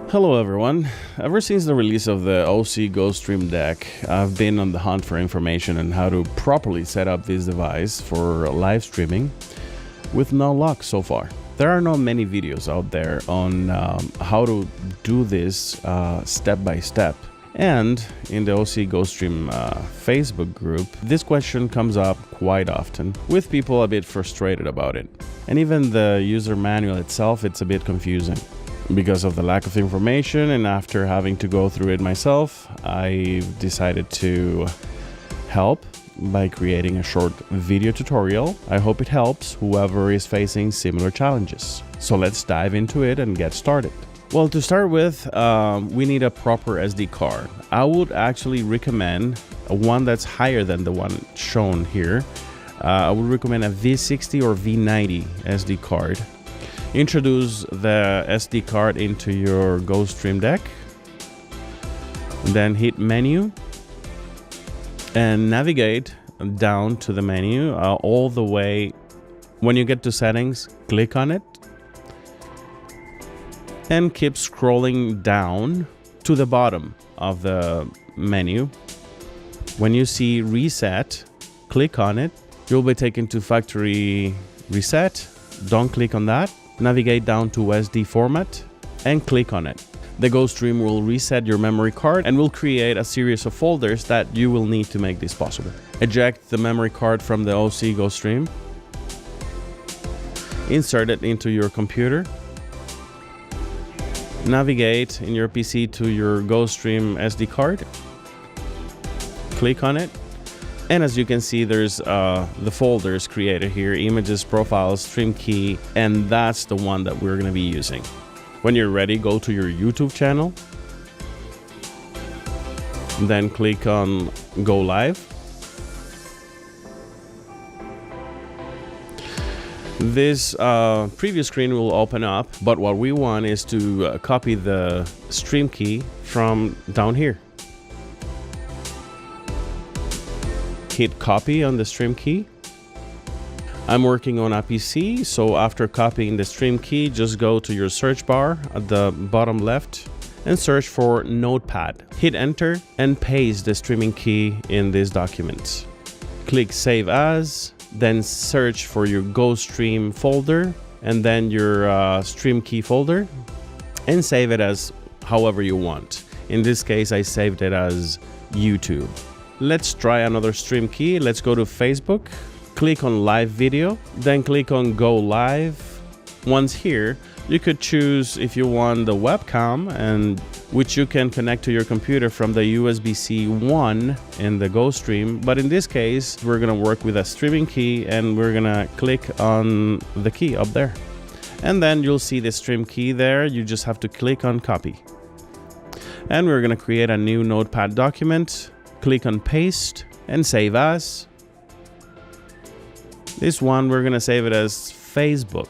Hello everyone. Ever since the release of the Osee GoStream Deck, I've been on the hunt for information on how to properly set up this device for live streaming, with no luck so far. There are not many videos out there on how to do this step by step. And in the Osee GoStream Facebook group, this question comes up quite often, with people a bit frustrated about it. And even the user manual itself, it's a bit confusing. Because of the lack of information, and after having to go through it myself, I decided to help by creating a short video tutorial. I hope it helps whoever is facing similar challenges. So let's dive into it and get started. Well, to start with, we need a proper SD card. I would actually recommend one that's higher than the one shown here. I would recommend a V60 or V90 SD card. Introduce the SD card into your GoStream Deck, then hit menu and navigate down to the menu all the way. When you get to settings, click on it and keep scrolling down to the bottom of the menu. When you see reset, click on it. You'll be taken to factory reset. Don't click on that. Navigate down to SD format and click on it. The GoStream will reset your memory card and will create a series of folders that you will need to make this possible. Eject the memory card from the Osee GoStream. Insert it into your computer. Navigate in your PC to your GoStream SD card. Click on it. And as you can see, there's the folders created here: images, profiles, stream key, and that's the one that we're going to be using. When you're ready, go to your YouTube channel, then click on Go Live. This preview screen will open up, but what we want is to copy the stream key from down here. Hit copy on the stream key. I'm working on a PC, so after copying the stream key, just go to your search bar at the bottom left and search for Notepad. Hit enter and paste the streaming key in this document. Click Save As, then search for your GoStream folder and then your stream key folder and save it as however you want. In this case, I saved it as YouTube. Let's try another stream key. Let's go to Facebook, click on live video, then click on go live. Once here, you could choose if you want the webcam, and which you can connect to your computer from the USBC 1 in the GoStream. But in this case, we're gonna work with a streaming key and we're gonna click on the key up there. And then you'll see the stream key there. You just have to click on copy. And we're gonna create a new Notepad document. Click on paste and save as. This one, we're gonna save it as Facebook.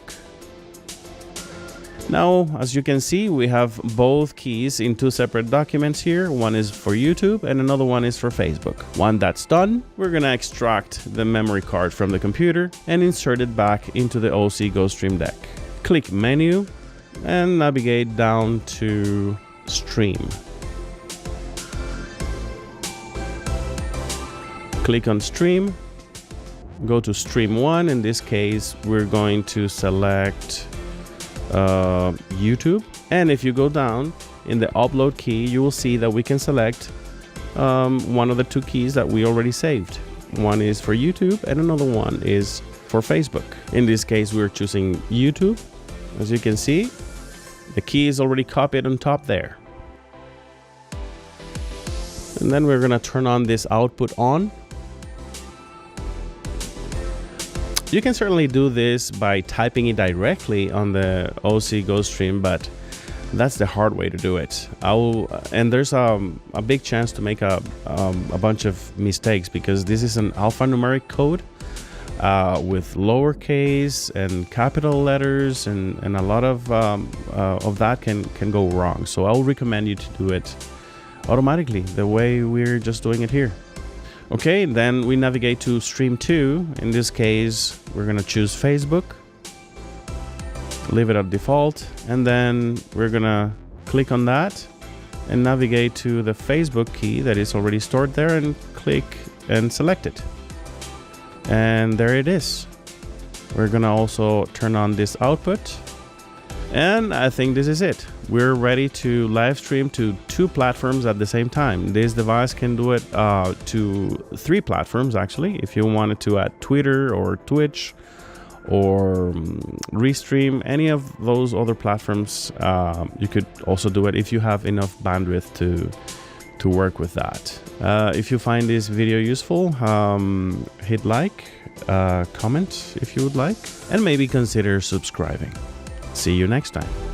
Now, as you can see, we have both keys in two separate documents here. One is for YouTube and another one is for Facebook. When that's done, we're gonna extract the memory card from the computer and insert it back into the Osee GoStream Deck. Click menu and navigate down to stream. Click on stream, go to stream 1. In this case, we're going to select YouTube. And if you go down in the upload key, you will see that we can select one of the two keys that we already saved. One is for YouTube and another one is for Facebook. In this case, we're choosing YouTube. As you can see, the key is already copied on top there. And then we're gonna turn on this output on. You can certainly do this by typing it directly on the Osee GoStream, but that's the hard way to do it. And there's a big chance to make a bunch of mistakes because this is an alphanumeric code with lowercase and capital letters, and a lot of that can go wrong. So I'll recommend you to do it automatically the way we're just doing it here. Okay, then we navigate to stream 2. In this case, we're gonna choose Facebook. leave it at default, and then we're gonna click on that and navigate to the Facebook key that is already stored there and click and select it. And there it is. We're gonna also turn on this output. And I think this is it. We're ready to live stream to 2 platforms at the same time. This device can do it to 3 platforms actually. If you wanted to add Twitter or Twitch or Restream, any of those other platforms, you could also do it if you have enough bandwidth to work with that. If you find this video useful, hit like, comment if you would like, and maybe consider subscribing. See you next time.